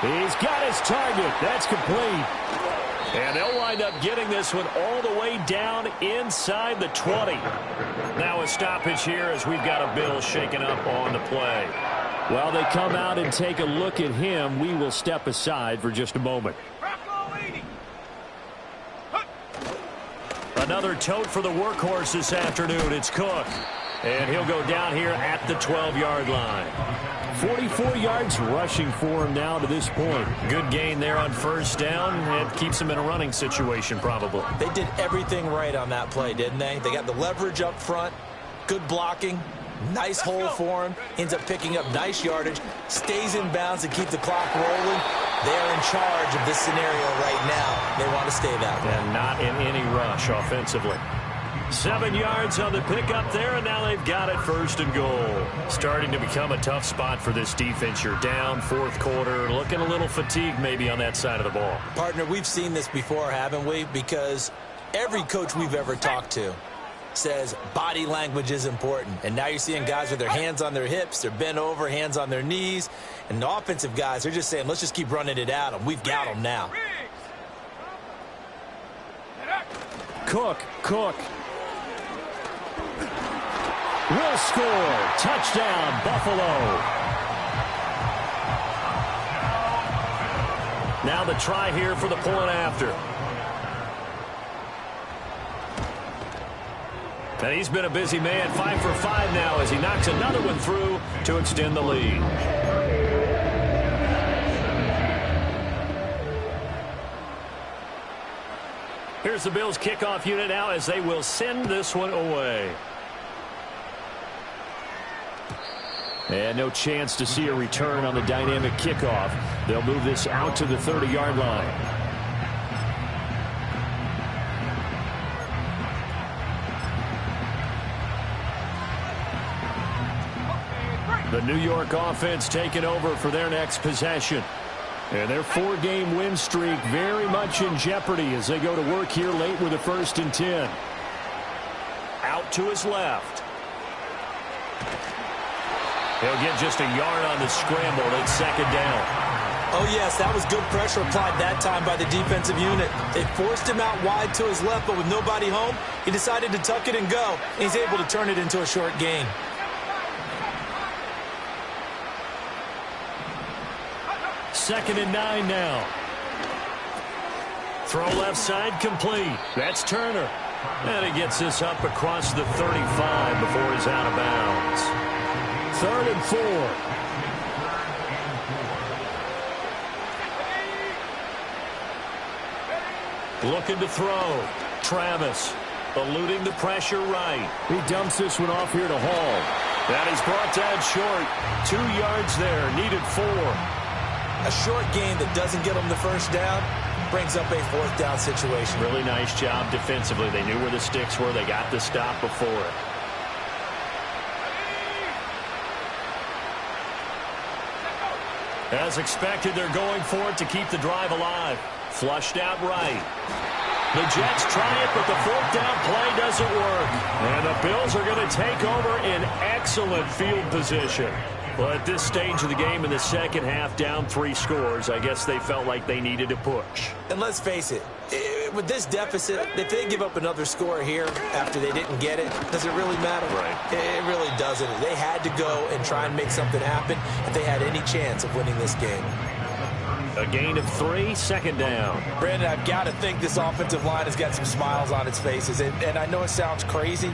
He's got his target. That's complete. And they'll wind up getting this one all the way down inside the 20. Now a stoppage here as we've got a Bill shaken up on the play. While they come out and take a look at him, we will step aside for just a moment. Another tote for the workhorse this afternoon. It's Cook. And he'll go down here at the 12-yard line. 44 yards rushing for him now to this point. Good gain there on 1st down. It keeps him in a running situation probably. They did everything right on that play, didn't they? They got the leverage up front, good blocking, nice hole for him, ends up picking up nice yardage, stays in bounds to keep the clock rolling. They're in charge of this scenario right now. They want to stay that way. And not in any rush offensively. 7 yards on the pickup there, and now they've got it 1st and goal. Starting to become a tough spot for this defense. You're down 4th quarter, looking a little fatigued maybe on that side of the ball. Partner, we've seen this before, haven't we? Because every coach we've ever talked to says body language is important. And now you're seeing guys with their hands on their hips, they're bent over, hands on their knees. And the offensive guys, they're just saying, let's just keep running it at them. We've got them now. Cook. Will score. Touchdown, Buffalo. Now the try here for the point after. And he's been a busy man. 5 for 5 now as he knocks another one through to extend the lead. Here's the Bills kickoff unit now as they will send this one away. And no chance to see a return on the dynamic kickoff. They'll move this out to the 30-yard line. The New York offense taking over for their next possession. And their 4-game win streak very much in jeopardy as they go to work here late with a 1st and 10. Out to his left. He'll get just a yard on the scramble at 2nd down. Oh, yes, that was good pressure applied that time by the defensive unit. They forced him out wide to his left, but with nobody home, he decided to tuck it and go. And he's able to turn it into a short gain. Second and 9 now. Throw left side complete. That's Turner. And he gets this up across the 35 before he's out of bounds. 3rd and 4. Looking to throw. Travis eluding the pressure right. He dumps this one off here to Hall. That is brought down short. 2 yards there. Needed 4. A short game that doesn't get them the first down brings up a 4th down situation. Really nice job defensively. They knew where the sticks were. They got the stop before it. As expected, they're going for it to keep the drive alive. Flushed out right. The Jets try it, but the 4th down play doesn't work. And the Bills are going to take over in excellent field position. Well, at this stage of the game in the second half, down 3 scores, I guess they felt like they needed to push. And let's face it, with this deficit, if they give up another score here after they didn't get it, does it really matter? Right. It really doesn't. They had to go and try and make something happen if they had any chance of winning this game. A gain of 3, 2nd down. Brandon, I've got to think this offensive line has got some smiles on its faces. And I know it sounds crazy,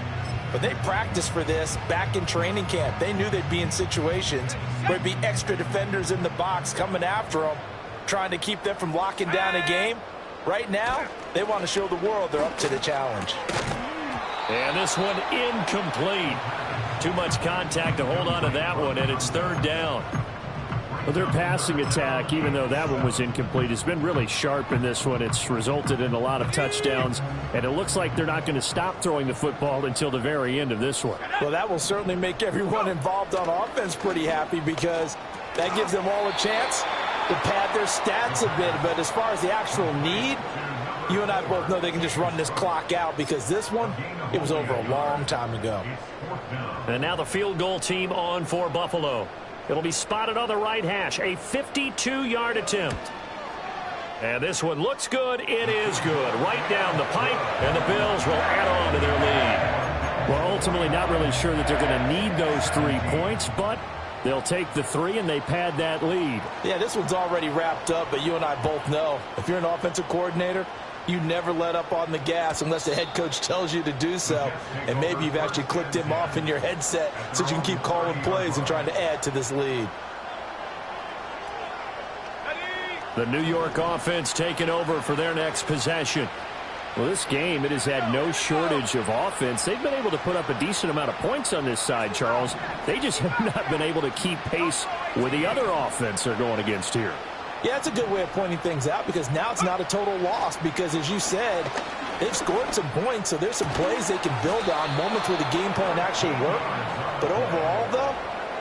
but they practiced for this back in training camp. They knew they'd be in situations where there'd be extra defenders in the box coming after them, trying to keep them from locking down a game. Right now, they want to show the world they're up to the challenge. And this one incomplete. Too much contact to hold on to that one, and it's 3rd down. Well, their passing attack, even though that one was incomplete, has been really sharp in this one. It's resulted in a lot of touchdowns, and it looks like they're not going to stop throwing the football until the very end of this one. Well, that will certainly make everyone involved on offense pretty happy because that gives them all a chance to pad their stats a bit. But as far as the actual need, you and I both know they can just run this clock out because this one, it was over a long time ago. And now the field goal team on for Buffalo. It'll be spotted on the right hash, a 52-yard attempt. And this one looks good. It is good. Right down the pipe, and the Bills will add on to their lead. Well, ultimately not really sure that they're going to need those 3 points, but they'll take the 3 and they pad that lead. Yeah, this one's already wrapped up, but you and I both know if you're an offensive coordinator, you never let up on the gas unless the head coach tells you to do so. And maybe you've actually clicked him off in your headset so you can keep calling plays and trying to add to this lead. The New York offense taking over for their next possession. Well, this game, it has had no shortage of offense. They've been able to put up a decent amount of points on this side, Charles. They just have not been able to keep pace with the other offense they're going against here. Yeah, that's a good way of pointing things out because now it's not a total loss because, as you said, they've scored some points, so there's some plays they can build on, moments where the game plan actually worked. But overall, though,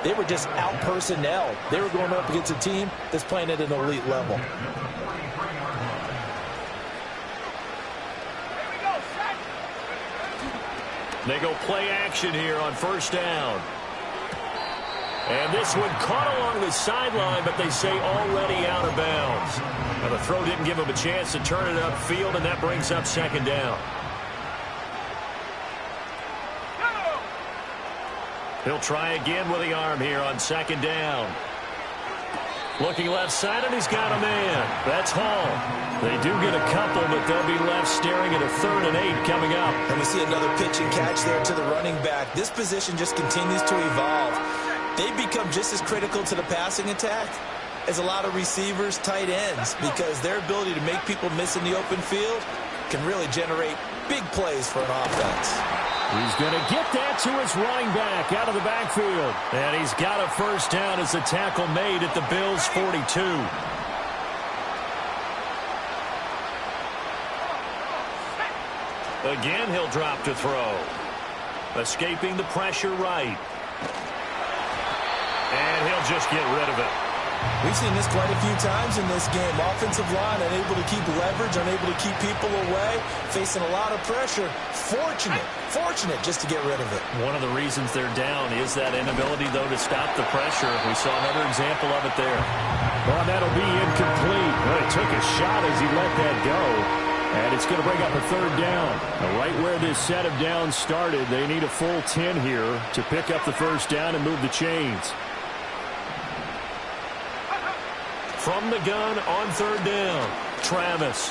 they were just out-personnel. They were going up against a team that's playing at an elite level. They go play action here on 1st down. And this one caught along the sideline, but they say already out of bounds. Now, the throw didn't give him a chance to turn it upfield, and that brings up 2nd down. He'll try again with the arm here on 2nd down. Looking left side, and he's got a man. That's Hall. They do get a couple, but they'll be left staring at a 3rd and 8 coming up. And we see another pitch and catch there to the running back. This position just continues to evolve. They become just as critical to the passing attack as a lot of receivers, tight ends, because their ability to make people miss in the open field can really generate big plays for an offense. He's going to get that to his running back out of the backfield. And he's got a 1st down as the tackle made at the Bills' 42. Again, he'll drop to throw. Escaping the pressure right. And he'll just get rid of it. We've seen this quite a few times in this game. Offensive line unable to keep leverage, unable to keep people away, facing a lot of pressure. Fortunate just to get rid of it. One of the reasons they're down is that inability, though, to stop the pressure. We saw another example of it there. Well, that'll be incomplete. Well, he took a shot as he let that go. And it's going to bring up a 3rd down. Now, right where this set of downs started, they need a full 10 here to pick up the 1st down and move the chains. From the gun on 3rd down, Travis.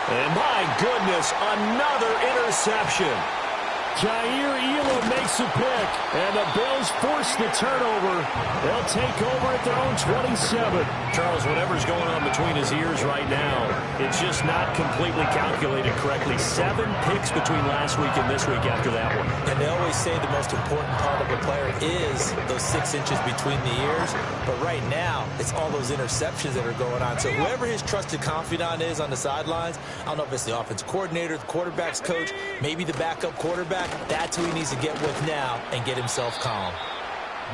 And my goodness, another interception. Jair Elam makes a pick, and the Bills force the turnover. They'll take over at their own 27. Charles, whatever's going on between his ears right now, it's just not completely calculated correctly. 7 picks between last week and this week after that one. And they always say the most important part of a player is those 6 inches between the ears. But right now, it's all those interceptions that are going on. So whoever his trusted confidant is on the sidelines, I don't know if it's the offensive coordinator, the quarterback's coach, maybe the backup quarterback, that's who he needs to get with now and get himself calm.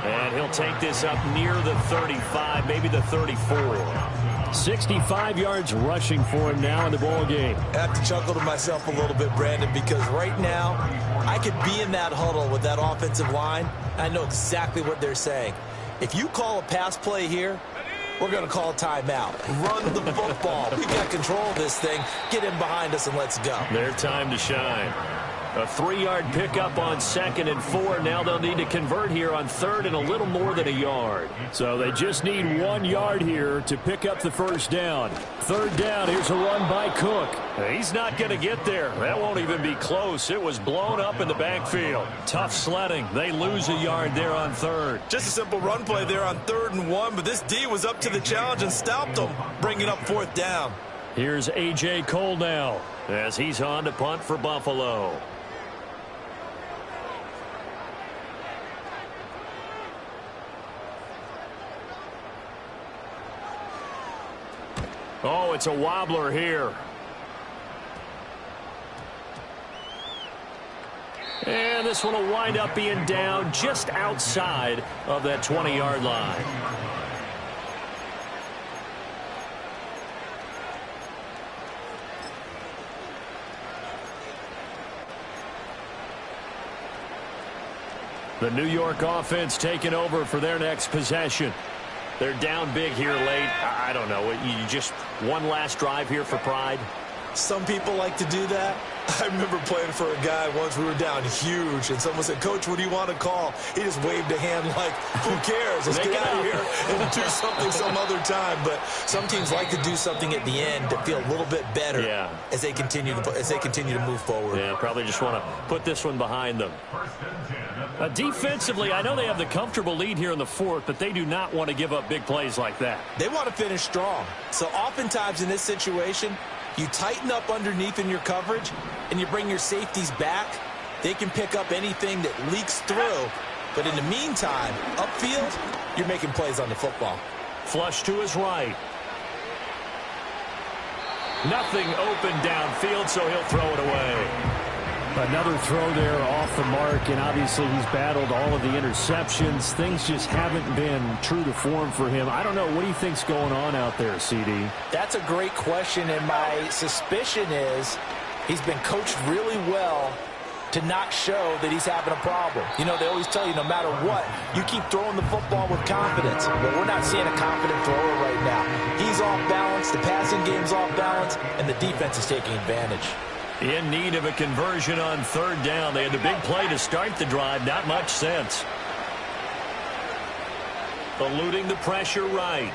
And he'll take this up near the 35, maybe the 34. 65 yards rushing for him now in the ball game. I have to chuckle to myself a little bit, Brandon, because right now I could be in that huddle with that offensive line. I know exactly what they're saying. If you call a pass play here, we're going to call a timeout. Run the football. We've got control of this thing. Get him behind us and let's go. Their time to shine. A 3-yard pickup on 2nd and 4. Now they'll need to convert here on 3rd and a little more than a yard. So they just need 1 yard here to pick up the first down. 3rd down, here's a run by Cook. He's not going to get there. That won't even be close. It was blown up in the backfield. Tough sledding. They lose a yard there on 3rd. Just a simple run play there on 3rd and 1, but this D was up to the challenge and stopped them, bringing up 4th down. Here's A.J. Cole now as he's on to punt for Buffalo. Oh, it's a wobbler here. And this one will wind up being down just outside of that 20-yard line. The New York offense taking over for their next possession. They're down big here late. I don't know. You just one last drive here for pride. Some people like to do that. I remember playing for a guy once. We were down huge, and someone said, "Coach, what do you want to call?" He just waved a hand like, "Who cares? Let's get out of here and do something some other time." But some teams like to do something at the end to feel a little bit better as they continue to move forward. Yeah, probably just want to put this one behind them. Defensively, I know they have the comfortable lead here in the 4th, but they do not want to give up big plays like that. They want to finish strong. So oftentimes in this situation, you tighten up underneath in your coverage, and you bring your safeties back. They can pick up anything that leaks through. But in the meantime, upfield, you're making plays on the football. Flush to his right. Nothing open downfield, so he'll throw it away. Another throw there off the mark, and obviously he's battled all of the interceptions. Things just haven't been true to form for him. I don't know. What do you think's going on out there, CD? That's a great question, and my suspicion is he's been coached really well to not show that he's having a problem. You know, they always tell you no matter what, you keep throwing the football with confidence. But we're not seeing a confident thrower right now. He's off balance, the passing game's off balance, and the defense is taking advantage. In need of a conversion on 3rd down. They had the big play to start the drive. Not much sense. Eluding the pressure right.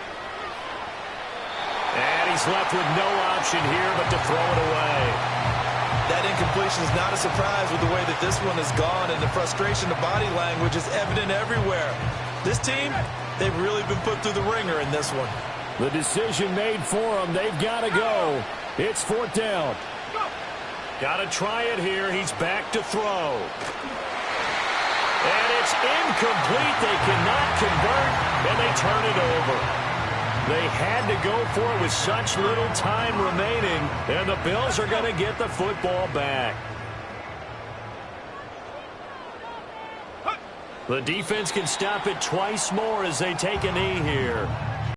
And he's left with no option here but to throw it away. That incompletion is not a surprise with the way that this one has gone, and the frustration, the body language is evident everywhere. This team, they've really been put through the ringer in this one. The decision made for them. They've got to go. It's 4th down. Got to try it here. He's back to throw. And it's incomplete. They cannot convert, and they turn it over. They had to go for it with such little time remaining, and the Bills are going to get the football back. The defense can stop it twice more as they take a knee here.